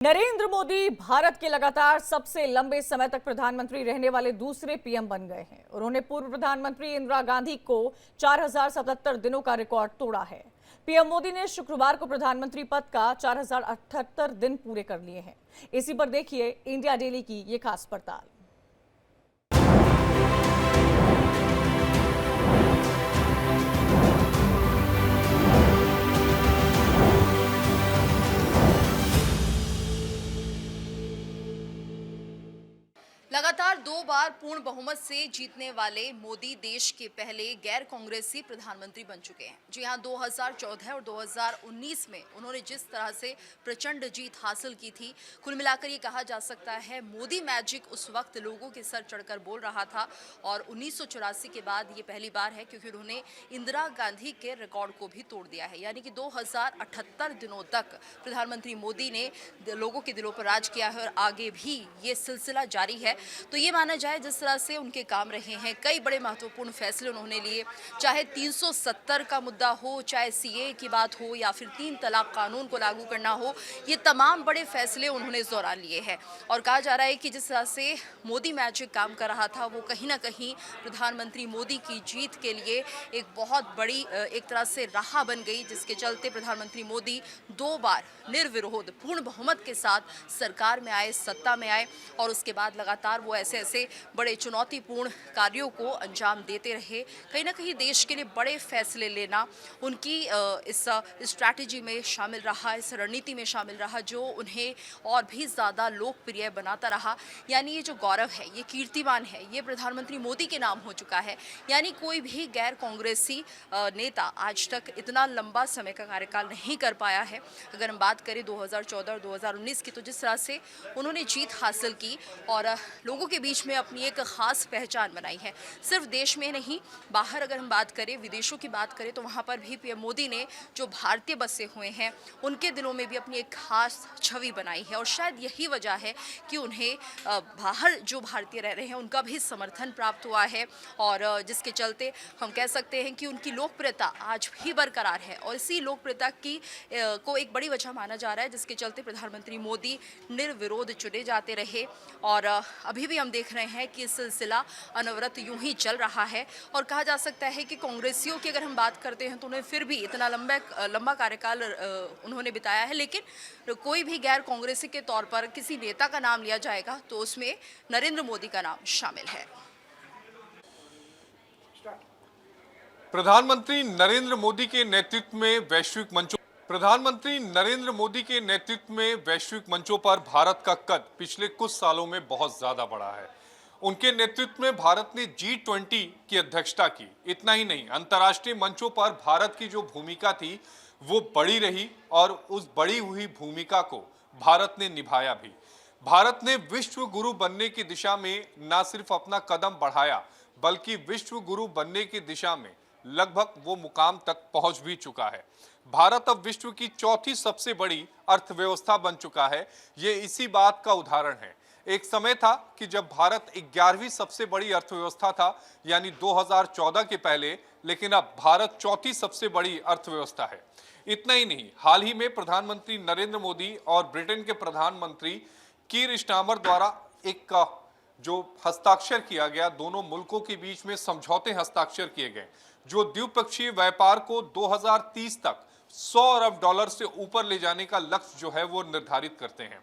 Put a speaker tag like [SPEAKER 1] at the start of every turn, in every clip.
[SPEAKER 1] नरेंद्र मोदी भारत के लगातार सबसे लंबे समय तक प्रधानमंत्री रहने वाले दूसरे पीएम बन गए हैं। उन्होंने पूर्व प्रधानमंत्री इंदिरा गांधी को 4077 दिनों का रिकॉर्ड तोड़ा है। पीएम मोदी ने शुक्रवार को प्रधानमंत्री पद का 4078 दिन पूरे कर लिए हैं। इसी पर देखिए इंडिया डेली की ये खास पड़ताल।
[SPEAKER 2] लगातार 2 बार पूर्ण बहुमत से जीतने वाले मोदी देश के पहले गैर कांग्रेसी प्रधानमंत्री बन चुके हैं। जी हां, 2014 और 2019 में उन्होंने जिस तरह से प्रचंड जीत हासिल की थी, कुल मिलाकर ये कहा जा सकता है मोदी मैजिक उस वक्त लोगों के सर चढ़कर बोल रहा था। और 1984 के बाद ये पहली बार है क्योंकि उन्होंने इंदिरा गांधी के रिकॉर्ड को भी तोड़ दिया है। यानी कि 2078 दिनों तक प्रधानमंत्री मोदी ने लोगों के दिलों पर राज किया है और आगे भी ये सिलसिला जारी है। तो ये माना जाए जिस तरह से उनके काम रहे हैं, कई बड़े महत्वपूर्ण फैसले उन्होंने लिए, चाहे 370 का मुद्दा हो, चाहे सीए की बात हो या फिर 3 तलाक कानून को लागू करना हो, ये तमाम बड़े फैसले उन्होंने इस दौरान लिए हैं। और कहा जा रहा है कि जिस तरह से मोदी मैजिक काम कर रहा था वो कहीं ना कहीं प्रधानमंत्री मोदी की जीत के लिए एक बहुत बड़ी एक तरह से राह बन गई, जिसके चलते प्रधानमंत्री मोदी 2 बार निर्विरोध पूर्ण बहुमत के साथ सरकार में आए, सत्ता में आए और उसके बाद लगातार वो ऐसे बड़े चुनौतीपूर्ण कार्यों को अंजाम देते रहे। कहीं ना कहीं देश के लिए बड़े फैसले लेना उनकी इस स्ट्रैटेजी में शामिल रहा, इस रणनीति में शामिल रहा, जो उन्हें और भी ज़्यादा लोकप्रिय बनाता रहा। यानी ये जो गौरव है, ये कीर्तिमान है, ये प्रधानमंत्री मोदी के नाम हो चुका है। यानी कोई भी गैर कांग्रेसी नेता आज तक इतना लंबा समय का कार्यकाल नहीं कर पाया है। अगर हम बात करें 2014 और 2019 की, तो जिस तरह से उन्होंने जीत हासिल की और लोगों के बीच में अपनी एक खास पहचान बनाई है, सिर्फ देश में नहीं, बाहर अगर हम बात करें, विदेशों की बात करें, तो वहाँ पर भी पीएम मोदी ने जो भारतीय बसे हुए हैं उनके दिलों में भी अपनी एक खास छवि बनाई है। और शायद यही वजह है कि उन्हें बाहर जो भारतीय रह रहे हैं उनका भी समर्थन प्राप्त हुआ है और जिसके चलते हम कह सकते हैं कि उनकी लोकप्रियता आज भी बरकरार है। और इसी लोकप्रियता की को एक बड़ी वजह माना जा रहा है, जिसके चलते प्रधानमंत्री मोदी निर्विरोध चुने जाते रहे। और अभी भी हम देख रहे हैं कि सिलसिला अनवरत यूं ही चल रहा है। और कहा जा सकता है कि कांग्रेसियों की अगर हम बात करते हैं तो उन्हें फिर भी इतना लंबा कार्यकाल उन्होंने बिताया है, लेकिन कोई भी गैर कांग्रेसी के तौर पर किसी नेता का नाम लिया जाएगा तो उसमें नरेंद्र मोदी का नाम शामिल है।
[SPEAKER 3] प्रधानमंत्री नरेंद्र मोदी के नेतृत्व में वैश्विक मंचों पर भारत का कद पिछले कुछ सालों में बहुत ज्यादा बढ़ा है। उनके नेतृत्व में भारत ने G20 की अध्यक्षता की। इतना ही नहीं, अंतर्राष्ट्रीय मंचों पर भारत की जो भूमिका थी वो बड़ी रही और उस बड़ी हुई भूमिका को भारत ने निभाया भी। भारत ने विश्व गुरु बनने की दिशा में न सिर्फ अपना कदम बढ़ाया, बल्कि विश्व गुरु बनने की दिशा में लगभग वो मुकाम तक पहुंच भी चुका है। भारत अब विश्व की चौथी सबसे बड़ी अर्थव्यवस्था बन चुका है। ये इसी बात का उदाहरण है। एक समय था कि जब भारत 11वीं सबसे बड़ी अर्थव्यवस्था था, यानी 2014 के पहले, लेकिन अब भारत चौथी सबसे बड़ी अर्थव्यवस्था है। इतना ही नहीं, हाल ही में प्रधानमंत्री नरेंद्र मोदी और ब्रिटेन के प्रधानमंत्री कीर स्टारमर द्वारा एक जो हस्ताक्षर किया गया, दोनों मुल्कों के बीच में समझौते हस्ताक्षर किए गए जो द्विपक्षीय व्यापार को 2030 तक $100 अरब से ऊपर ले जाने का लक्ष्य जो है वो निर्धारित करते हैं।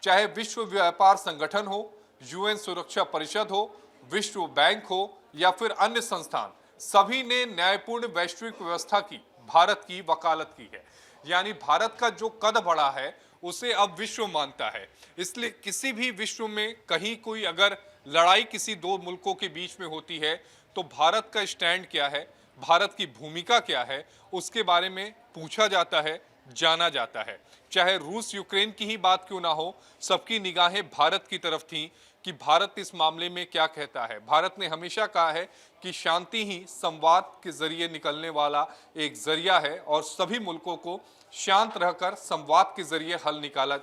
[SPEAKER 3] चाहे विश्व व्यापार संगठन हो, यूएन सुरक्षा परिषद हो, विश्व बैंक हो या फिर अन्य संस्थान, सभी ने न्यायपूर्ण वैश्विक व्यवस्था की भारत की वकालत की है। यानी भारत का जो कद बढ़ा है उसे अब विश्व मानता है। इसलिए किसी भी विश्व में कहीं कोई अगर लड़ाई किसी दो मुल्कों के बीच में होती है तो भारत का स्टैंड क्या है, भारत की भूमिका क्या है, उसके बारे में पूछा जाता है, जाना जाता है। चाहे रूस यूक्रेन की ही बात क्यों ना हो, सबकी निगाहें भारत की तरफ थीं कि भारत इस मामले में क्या कहता है। भारत ने हमेशा कहा है कि शांति ही संवाद के जरिए निकलने वाला एक जरिया है और सभी मुल्कों को शांत रहकर संवाद के जरिए हल निकाला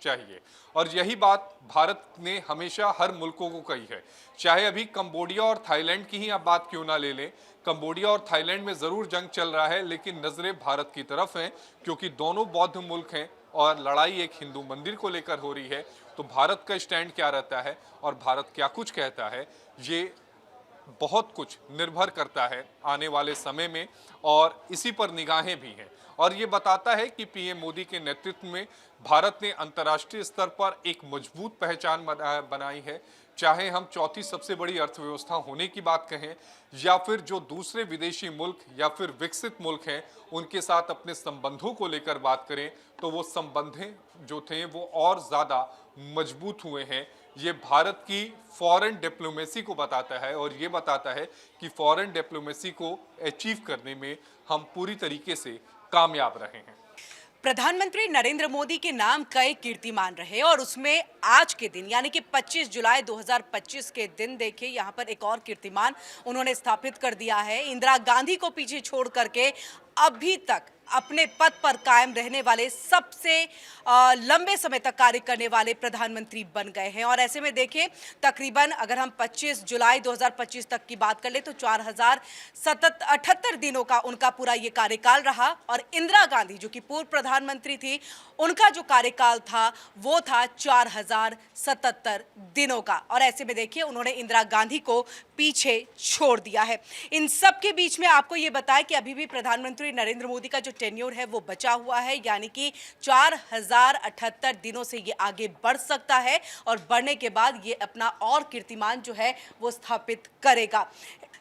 [SPEAKER 3] चाहिए। और यही बात भारत ने हमेशा हर मुल्कों को कही है। चाहे अभी कंबोडिया और थाईलैंड की ही आप बात क्यों ना ले लें, कंबोडिया और थाईलैंड में जरूर जंग चल रहा है, लेकिन नजरें भारत की तरफ हैं क्योंकि दोनों बौद्ध मुल्क हैं और लड़ाई एक हिंदू मंदिर को लेकर हो रही है, तो भारत का स्टैंड क्या रहता है और भारत क्या कुछ कहता है, ये बहुत कुछ निर्भर करता है आने वाले समय में, और इसी पर निगाहें भी हैं। और ये बताता है कि पीएम मोदी के नेतृत्व में भारत ने अंतर्राष्ट्रीय स्तर पर एक मजबूत पहचान बनाई है। चाहे हम चौथी सबसे बड़ी अर्थव्यवस्था होने की बात कहें, या फिर जो दूसरे विदेशी मुल्क या फिर विकसित मुल्क हैं उनके साथ अपने संबंधों को लेकर बात करें, तो वो संबंधें जो थे वो और ज़्यादा मजबूत हुए हैं। ये भारत की फॉरेन डिप्लोमेसी को बताता है, और ये बताता है कि फॉरेन डिप्लोमेसी को अचीव करने में हम पूरी तरीके से कामयाब रहे हैं।
[SPEAKER 4] प्रधानमंत्री नरेंद्र मोदी के नाम कई कीर्तिमान रहे और उसमें आज के दिन यानी कि 25 जुलाई 2025 के दिन देखिए यहाँ पर एक और कीर्तिमान उन्होंने स्थापित कर दिया है। इंदिरा गांधी को पीछे छोड़ करके अभी तक अपने पद पर कायम रहने वाले सबसे लंबे समय तक कार्य करने वाले प्रधानमंत्री बन गए हैं। और ऐसे में देखिए तकरीबन अगर हम 25 जुलाई 2025 तक की बात कर ले तो 4078 दिनों का उनका पूरा ये कार्यकाल रहा। और इंदिरा गांधी जो कि पूर्व प्रधानमंत्री थी, उनका जो कार्यकाल था वो था 4077 दिनों का। और ऐसे में देखिए उन्होंने इंदिरा गांधी को पीछे छोड़ दिया है। इन सब के बीच में आपको ये बताया कि अभी भी प्रधानमंत्री नरेंद्र मोदी का जो टेन्योर है वो बचा हुआ है, यानी कि 4078 दिनों से ये आगे बढ़ सकता है और बढ़ने के बाद ये अपना और कीर्तिमान जो है वो स्थापित करेगा।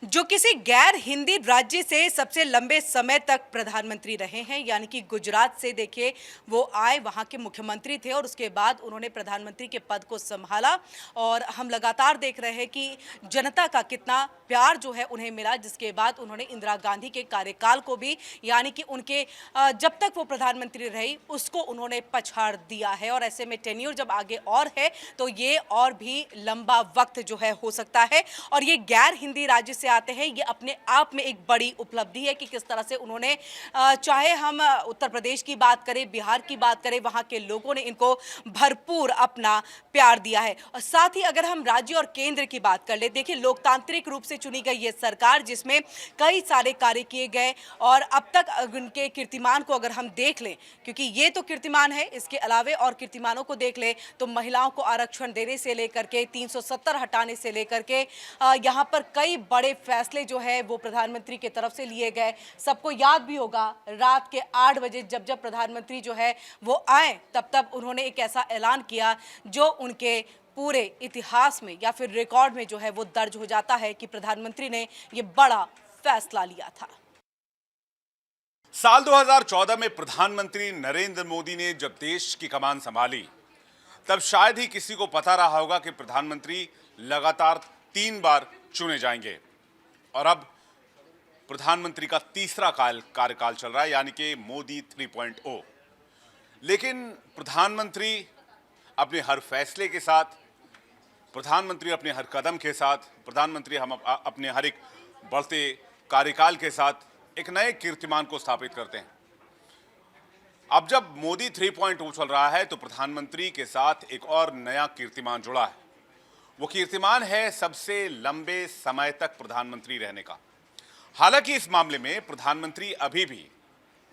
[SPEAKER 4] जो किसी गैर हिंदी राज्य से सबसे लंबे समय तक प्रधानमंत्री रहे हैं, यानी कि गुजरात से देखिए वो आए, वहां के मुख्यमंत्री थे और उसके बाद उन्होंने प्रधानमंत्री के पद को संभाला। और हम लगातार देख रहे हैं कि जनता का कितना प्यार जो है उन्हें मिला, जिसके बाद उन्होंने इंदिरा गांधी के कार्यकाल को भी यानी कि उनके जब तक वो प्रधानमंत्री रही उसको उन्होंने पछाड़ दिया है। और ऐसे में टेन्योर जब आगे और है तो ये और भी लंबा वक्त जो है हो सकता है। और ये गैर हिंदी राज्य से आते हैं, ये अपने आप में एक बड़ी उपलब्धि है कि किस तरह से उन्होंने चाहे हम उत्तर प्रदेश की बात करें, बिहार की बात करें, वहां के लोगों ने इनको भरपूर अपना प्यार दिया है। और साथ ही अगर हम राज्य और केंद्र की बात कर ले, देखिए लोकतांत्रिक रूप से चुनी गई ये सरकार जिसमें कई सारे कार्य किए गए और अब तक उनके कीर्तिमान को अगर हम देख लें, क्योंकि ये तो कीर्तिमान है, इसके अलावे और कीर्तिमानों को देख ले तो महिलाओं को आरक्षण देने से लेकर के 370 हटाने से लेकर के यहाँ पर कई बड़े फैसले जो है वो प्रधानमंत्री की तरफ से लिए गए। सबको याद भी होगा रात के 8 बजे जब जब प्रधानमंत्री जो है वो आए तब तब उन्होंने एक ऐसा ऐलान किया जो उनके पूरे इतिहास में या फिर रिकॉर्ड में जो है वो दर्ज हो जाता है कि प्रधानमंत्री ने ये बड़ा फैसला लिया था।
[SPEAKER 5] साल 2014 में प्रधानमंत्री नरेंद्र मोदी ने जब देश की कमान संभाली तब शायद ही किसी को पता रहा होगा कि प्रधानमंत्री लगातार 3 बार चुने जाएंगे। और अब प्रधानमंत्री का तीसरा कार्यकाल चल रहा है, यानी कि मोदी 3.0। लेकिन प्रधानमंत्री अपने हर फैसले के साथ, प्रधानमंत्री अपने हर कदम के साथ, प्रधानमंत्री हम अपने हर एक बढ़ते कार्यकाल के साथ एक नए कीर्तिमान को स्थापित करते हैं। अब जब मोदी 3.0 चल रहा है तो प्रधानमंत्री के साथ एक और नया कीर्तिमान जुड़ा है। वो कीर्तिमान है सबसे लंबे समय तक प्रधानमंत्री रहने का। हालांकि इस मामले में प्रधानमंत्री अभी भी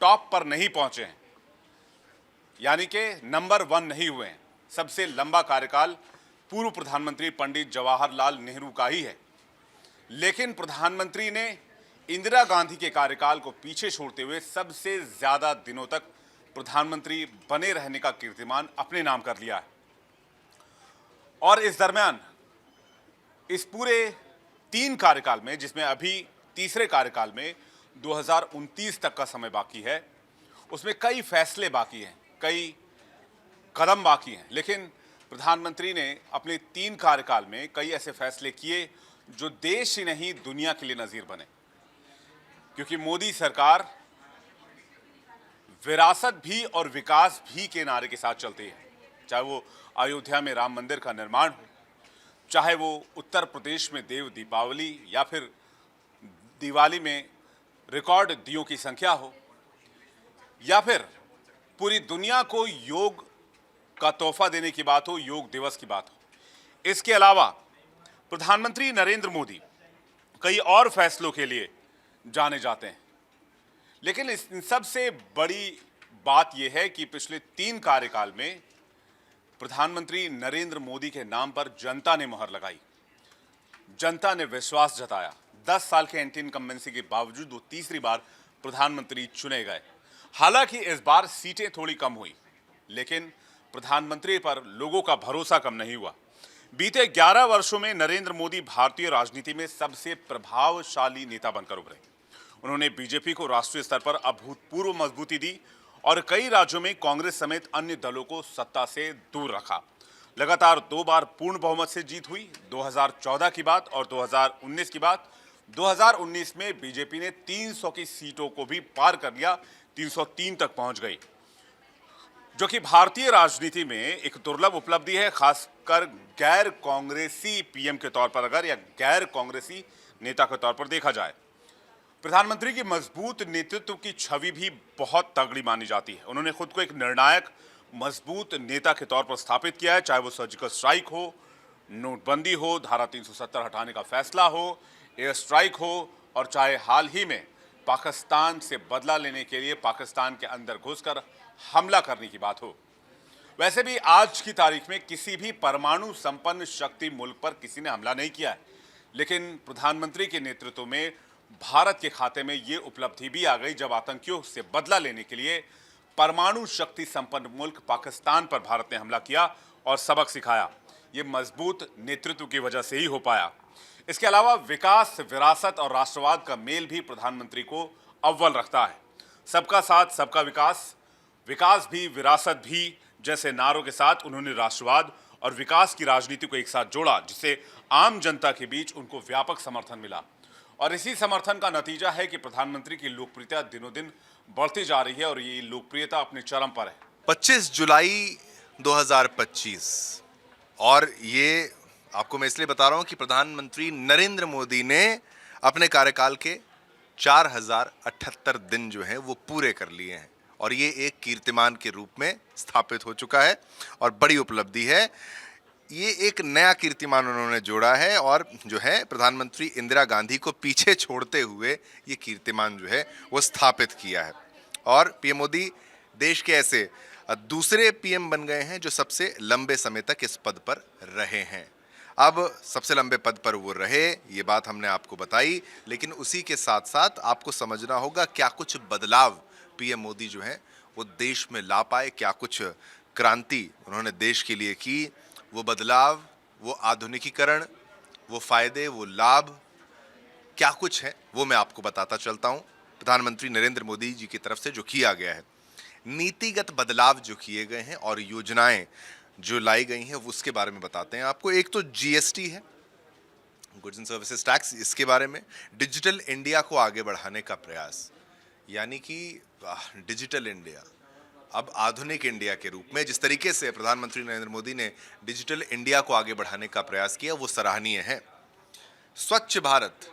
[SPEAKER 5] टॉप पर नहीं पहुंचे हैं, यानी कि नंबर 1 नहीं हुए हैं। सबसे लंबा कार्यकाल पूर्व प्रधानमंत्री पंडित जवाहरलाल नेहरू का ही है। लेकिन प्रधानमंत्री ने इंदिरा गांधी के कार्यकाल को पीछे छोड़ते हुए सबसे ज्यादा दिनों तक प्रधानमंत्री बने रहने का कीर्तिमान अपने नाम कर लिया है। और इस दरमियान इस पूरे 3 कार्यकाल में, जिसमें अभी तीसरे कार्यकाल में 2029 तक का समय बाकी है, उसमें कई फैसले बाकी हैं, कई कदम बाकी हैं। लेकिन प्रधानमंत्री ने अपने 3 कार्यकाल में कई ऐसे फैसले किए जो देश ही नहीं दुनिया के लिए नजीर बने। क्योंकि मोदी सरकार विरासत भी और विकास भी के नारे के साथ चलती है। चाहे वो अयोध्या में राम मंदिर का निर्माण हो, चाहे वो उत्तर प्रदेश में देव दीपावली या फिर दिवाली में रिकॉर्ड दियों की संख्या हो, या फिर पूरी दुनिया को योग का तोहफा देने की बात हो, योग दिवस की बात हो। इसके अलावा प्रधानमंत्री नरेंद्र मोदी कई और फैसलों के लिए जाने जाते हैं। लेकिन इन सबसे बड़ी बात यह है कि पिछले 3 कार्यकाल में प्रधानमंत्री नरेंद्र मोदी के नाम पर जनता ने मुहर लगाई, जनता ने विश्वास जताया। 10 साल के एंटी इनकम्बेंसी के बावजूद वो तीसरी बार प्रधानमंत्री चुने गए। हालांकि इस बार सीटें थोड़ी कम हुई, लेकिन प्रधानमंत्री पर लोगों का भरोसा कम नहीं हुआ। बीते 11 वर्षों में नरेंद्र मोदी भारतीय राजनीति में सबसे प्रभावशाली नेता बनकर उभरे। उन्होंने बीजेपी को राष्ट्रीय स्तर पर अभूतपूर्व मजबूती दी और कई राज्यों में कांग्रेस समेत अन्य दलों को सत्ता से दूर रखा। लगातार 2 बार पूर्ण बहुमत से जीत हुई, 2014 की बात और 2019 की बात। 2019 में बीजेपी ने 300 की सीटों को भी पार कर लिया, 303 तक पहुंच गई, जो कि भारतीय राजनीति में एक दुर्लभ उपलब्धि है, खासकर गैर कांग्रेसी पीएम के तौर पर अगर या गैर कांग्रेसी नेता के तौर पर देखा जाए। प्रधानमंत्री की मजबूत नेतृत्व की छवि भी बहुत तगड़ी मानी जाती है। उन्होंने खुद को एक निर्णायक मजबूत नेता के तौर पर स्थापित किया है, चाहे वो सर्जिकल स्ट्राइक हो, नोटबंदी हो, धारा 370 हटाने का फैसला हो, एयर स्ट्राइक हो, और चाहे हाल ही में पाकिस्तान से बदला लेने के लिए पाकिस्तान के अंदर घुसकर हमला करने की बात हो। वैसे भी आज की तारीख में किसी भी परमाणु संपन्न शक्ति मुल्क पर किसी ने हमला नहीं किया है, लेकिन प्रधानमंत्री के नेतृत्व में भारत के खाते में ये उपलब्धि भी आ गई जब आतंकियों से बदला लेने के लिए परमाणु शक्ति संपन्न मुल्क पाकिस्तान पर भारत ने हमला किया और सबक सिखाया। ये मजबूत नेतृत्व की वजह से ही हो पाया। इसके अलावा विकास, विरासत और राष्ट्रवाद का मेल भी प्रधानमंत्री को अव्वल रखता है। सबका साथ सबका विकास, विकास भी विरासत भी जैसे नारों के साथ उन्होंने राष्ट्रवाद और विकास की राजनीति को एक साथ जोड़ा, जिससे आम जनता के बीच उनको व्यापक समर्थन मिला। और इसी समर्थन का नतीजा है कि प्रधानमंत्री की लोकप्रियता दिनों दिन बढ़ती जा रही है और ये लोकप्रियता अपने चरम पर है।
[SPEAKER 6] 25 जुलाई 2025, और ये आपको मैं इसलिए बता रहा हूं कि प्रधानमंत्री नरेंद्र मोदी ने अपने कार्यकाल के 4078 दिन जो हैं वो पूरे कर लिए हैं, और ये एक कीर्तिमान के रूप में स्थापित हो चुका है और बड़ी उपलब्धि है। ये एक नया कीर्तिमान उन्होंने जोड़ा है, और जो है प्रधानमंत्री इंदिरा गांधी को पीछे छोड़ते हुए ये कीर्तिमान जो है वो स्थापित किया है। और पीएम मोदी देश के ऐसे दूसरे पीएम बन गए हैं जो सबसे लंबे समय तक इस पद पर रहे हैं। अब सबसे लंबे पद पर वो रहे, ये बात हमने आपको बताई, लेकिन उसी के साथ साथ आपको समझना होगा क्या कुछ बदलाव पीएम मोदी जो है वो देश में ला पाए, क्या कुछ क्रांति उन्होंने देश के लिए की। वो बदलाव, वो आधुनिकीकरण, वो फायदे, वो लाभ क्या कुछ है वो मैं आपको बताता चलता हूं। प्रधानमंत्री नरेंद्र मोदी जी की तरफ से जो किया गया है, नीतिगत बदलाव जो किए गए हैं और योजनाएं जो लाई गई हैं, उसके बारे में बताते हैं आपको। एक तो जीएसटी है, गुड्स एंड सर्विसेज टैक्स, इसके बारे में डिजिटल इंडिया को आगे बढ़ाने का प्रयास, यानी कि डिजिटल इंडिया अब आधुनिक इंडिया के रूप में जिस तरीके से प्रधानमंत्री नरेंद्र मोदी ने डिजिटल इंडिया को आगे बढ़ाने का प्रयास किया वो सराहनीय है। स्वच्छ भारत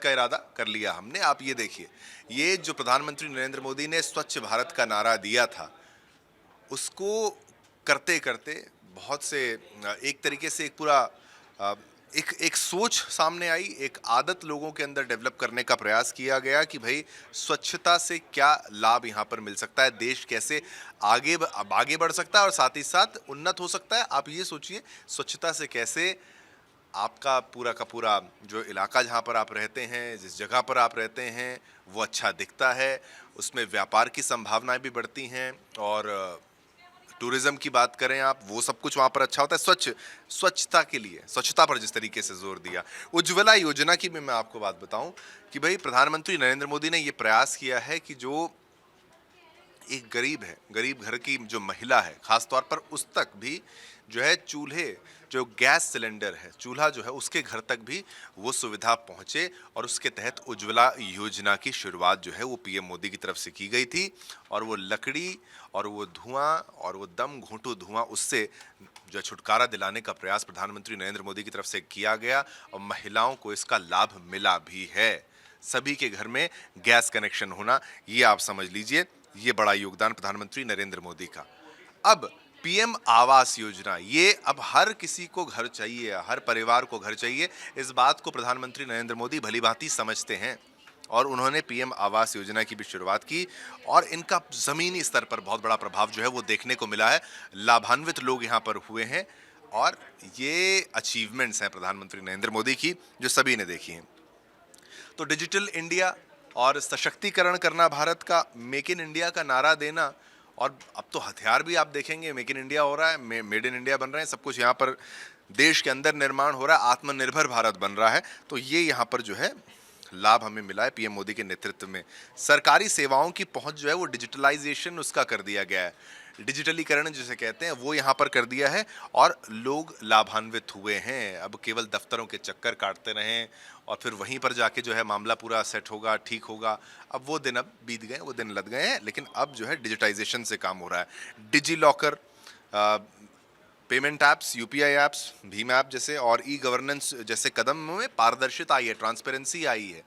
[SPEAKER 6] का इरादा कर लिया हमने। आप ये देखिए, ये जो प्रधानमंत्री नरेंद्र मोदी ने स्वच्छ भारत का नारा दिया था, उसको करते करते बहुत से एक तरीके से एक पूरा एक सोच सामने आई, एक आदत लोगों के अंदर डेवलप करने का प्रयास किया गया कि भाई स्वच्छता से क्या लाभ यहाँ पर मिल सकता है, देश कैसे आगे बढ़ सकता है और साथ ही साथ उन्नत हो सकता है। आप ये सोचिए, स्वच्छता से कैसे आपका पूरा का पूरा जो इलाका जहाँ पर आप रहते हैं, जिस जगह पर आप रहते हैं, वो अच्छा दिखता है, उसमें व्यापार की संभावनाएं भी बढ़ती हैं, और टूरिज्म की बात करें आप, वो सब कुछ वहाँ पर अच्छा होता है। स्वच्छता के लिए, स्वच्छता पर जिस तरीके से जोर दिया, उज्ज्वला योजना की भी मैं आपको बात बताऊं कि भाई प्रधानमंत्री नरेंद्र मोदी ने ये प्रयास किया है कि जो एक गरीब है, गरीब घर की जो महिला है, खास तौर पर उस तक भी जो है चूल्हे, जो गैस सिलेंडर है, चूल्हा जो है उसके घर तक भी वो सुविधा पहुंचे, और उसके तहत उज्ज्वला योजना की शुरुआत जो है वो पीएम मोदी की तरफ से की गई थी। और वो लकड़ी और वो धुआं और वो दम घोंटू धुआं, उससे जो छुटकारा दिलाने का प्रयास प्रधानमंत्री नरेंद्र मोदी की तरफ से किया गया, और महिलाओं को इसका लाभ मिला भी है। सभी के घर में गैस कनेक्शन होना, ये आप समझ लीजिए, ये बड़ा योगदान प्रधानमंत्री नरेंद्र मोदी का। अब पीएम आवास योजना, ये अब हर किसी को घर चाहिए, हर परिवार को घर चाहिए, इस बात को प्रधानमंत्री नरेंद्र मोदी भलीभांति समझते हैं, और उन्होंने पीएम आवास योजना की भी शुरुआत की और इनका ज़मीनी स्तर पर बहुत बड़ा प्रभाव जो है वो देखने को मिला है। लाभान्वित लोग यहाँ पर हुए हैं और ये अचीवमेंट्स हैं प्रधानमंत्री नरेंद्र मोदी की जो सभी ने देखी हैं। तो डिजिटल इंडिया और सशक्तिकरण करना भारत का, मेक इन इंडिया का नारा देना, और अब तो हथियार भी आप देखेंगे मेक इन इंडिया हो रहा है, मेड इन इंडिया बन रहे हैं, सब कुछ यहाँ पर देश के अंदर निर्माण हो रहा है, आत्मनिर्भर भारत बन रहा है। तो ये यहाँ पर जो है लाभ हमें मिला है पीएम मोदी के नेतृत्व में। सरकारी सेवाओं की पहुंच जो है वो डिजिटलाइजेशन उसका कर दिया गया है, डिजिटलीकरण जिसे कहते हैं वो यहाँ पर कर दिया है और लोग लाभान्वित हुए हैं। अब केवल दफ्तरों के चक्कर काटते रहें और फिर वहीं पर जाके जो है मामला पूरा सेट होगा, ठीक होगा, अब वो दिन अब बीत गए, वो दिन लद गए हैं। लेकिन अब जो है डिजिटाइजेशन से काम हो रहा है। DigiLocker, payment apps, UPI apps, भीम ऐप जैसे और ई गवर्नेंस जैसे कदम में पारदर्शिता आई है, ट्रांसपेरेंसी आई है।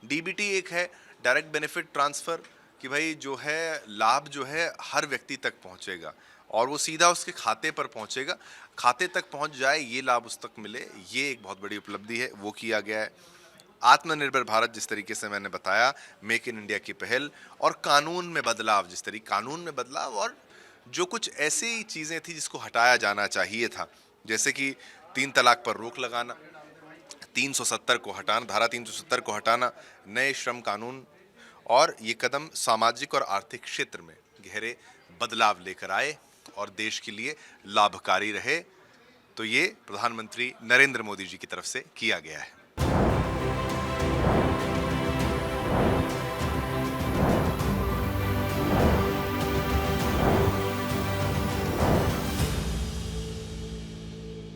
[SPEAKER 6] डीबीटी एक है, डायरेक्ट बेनिफिट ट्रांसफ़र, कि भाई जो है लाभ जो है हर व्यक्ति तक पहुंचेगा और वो सीधा उसके खाते पर पहुंचेगा, खाते तक पहुंच जाए, ये लाभ उस तक मिले, ये एक बहुत बड़ी उपलब्धि है, वो किया गया है। आत्मनिर्भर भारत जिस तरीके से मैंने बताया, मेक इन इंडिया की पहल और कानून में बदलाव, जिस तरीके कानून में बदलाव और जो कुछ ऐसी चीज़ें थी जिसको हटाया जाना चाहिए था, जैसे कि 3 तलाक पर रोक लगाना, 370 को हटाना, धारा 370 को हटाना, नए श्रम कानून, और ये कदम सामाजिक और आर्थिक क्षेत्र में गहरे बदलाव लेकर आए और देश के लिए लाभकारी रहे। तो ये प्रधानमंत्री नरेंद्र मोदी जी की तरफ से किया गया है।